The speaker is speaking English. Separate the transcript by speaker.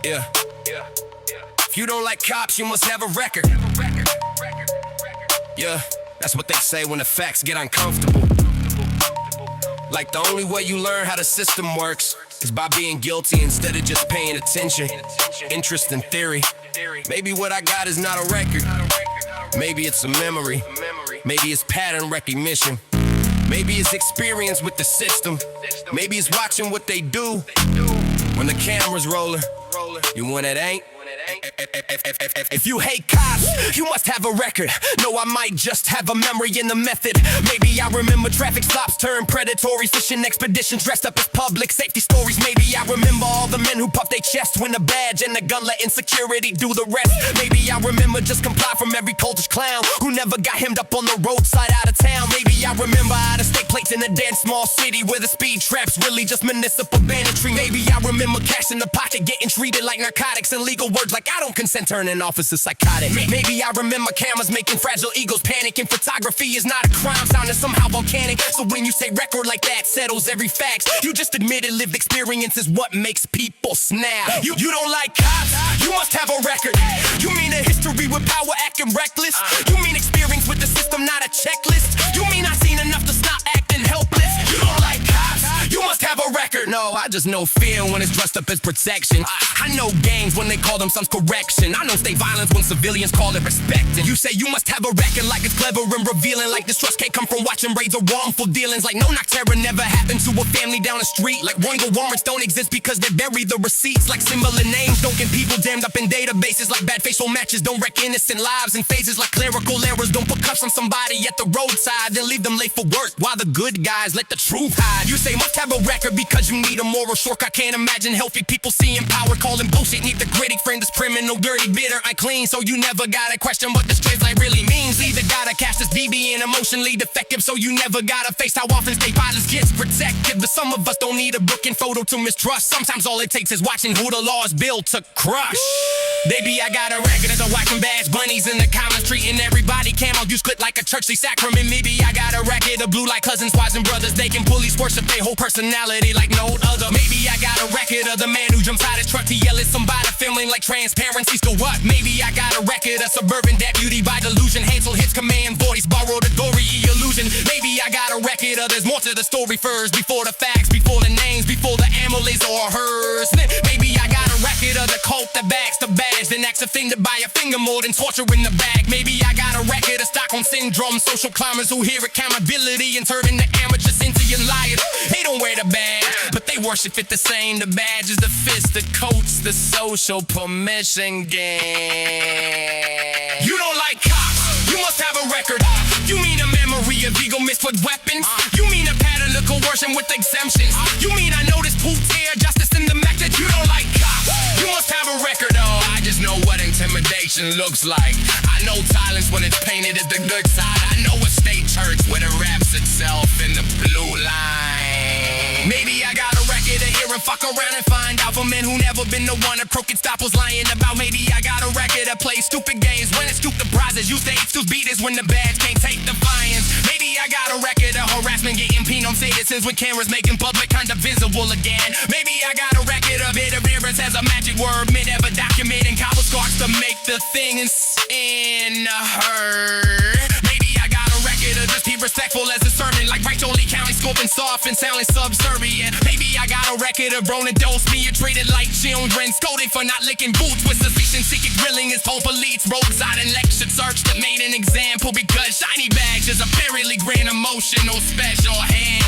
Speaker 1: Yeah. If you don't like cops, you must have a record. Yeah, that's what they say when the facts get uncomfortable. Like the only way you learn how the system works is by being guilty instead of just paying attention. Interest in theory. Maybe what I got is not a record. Maybe it's a memory. Maybe it's pattern recognition. Maybe it's experience with the system. Maybe it's watching what they do when the camera's rolling. You want it ain't? If you hate cops, you must have a record. No, I might just have a memory in the method. Maybe I remember traffic stops turned predatory, fishing expeditions dressed up as public safety stories. Maybe I remember all the men who puffed their chest when the badge and the gun let insecurity do the rest. Maybe I remember just comply from every cultish clown who never got hemmed up on the roadside out of town. Maybe I remember out-of-state plates in a damn small city where the speed trap's really just municipal banditry. Maybe I remember cash in the pocket getting treated like narcotics and legal words like I don't consent turning officers psychotic. Maybe I remember cameras making fragile egos panic, and photography is not a crime sounding somehow volcanic. So when you say record like that settles every fact, you just admitted lived experience is what makes people snap. You don't like cops? You must have a record. You mean a history with power acting reckless? You mean experience with the system, not a checklist? You mean I seen enough to stop acting helpless? You don't like cops? You must have a record. No, I just know fear when it's dressed up as protection. I know gangs when they call themselves correction. I know state violence when civilians call it respecting. You say you must have a record like it's clever and revealing, like distrust can't come from watching raids or wrongful dealings. Like no knock terror never happened to a family down the street. Like Royal warrants don't exist because they bury the receipts. Like similar names don't get people damned up in databases. Like bad facial matches don't wreck innocent lives in phases. Like clerical errors don't put cuffs on somebody at the roadside then leave them late for work while the good guys let the truth hide. You say must have a record because you need a moral shortcut. Can't imagine healthy people seeing power calling bullshit. Need the gritty friend that's criminal, dirty, bitter, unclean. So you never gotta question what this translate really means. Either gotta cast this BB and emotionally defective, so you never gotta face how often state violence gets protected. But some of us don't need a book and photo to mistrust. Sometimes all it takes is watching who the law is built to crush. Baby, I got a record of the whacking badge bunnies in the comments, treating everybody camel use clip like a churchly sacrament. Maybe I got a record of blue like cousins, wives, and brothers. They can police worship their whole personality like no other. Maybe I got a record of the man who jumps out his truck to yell at somebody, feeling like transparency still what? Maybe I got a record of suburban deputy by delusion. Hansel hits command voice, borrowed a gory illusion. Maybe I got a record of there's more to the story first, before the facts, before the names, before the amylase or hers. Maybe I got a record of the cult that backs the badge, then acts offended by a finger more than torture in the bag. Maybe I got a record of Stockholm syndrome, social climbers who hear accountability and turning the amateurs into your liars. They don't wear the badge, but they worship it the same. The badge is the fist, the coats, the social permission game. You don't like cops? You must have a record. You mean a memory of ego mixed with weapons? You mean a pattern of coercion with exemptions? You mean I know this poop's here, justice in the method? You don't like cops? You must have a record. Oh, I just know what intimidation looks like. I know silence when it's painted as the good side. I know a state church where it wraps itself in the blue line. Maybe I got a record of hearing fuck around and find out for men who never been the one a crooked stop was lying about. Maybe I got a record of play stupid games when it's stupid prizes. Used to excuse beaters when the badge can't take defiance. Maybe I got a record of harassment getting peen on citizens when cameras making public kind of visible again. Maybe I got a record of interference as a magic word, men ever documenting cobble scarks to make the things in her. Maybe I got a record of just be respectful as a sermon, like Rachel Lee County scoping soft and sounding subservient. Maybe I got a record of Ronan Dose being treated like children, scolded for not licking boots with suspicion, seeking grilling his whole police roadside and lecture search that made an example because shiny bags is apparently grand emotional special hand.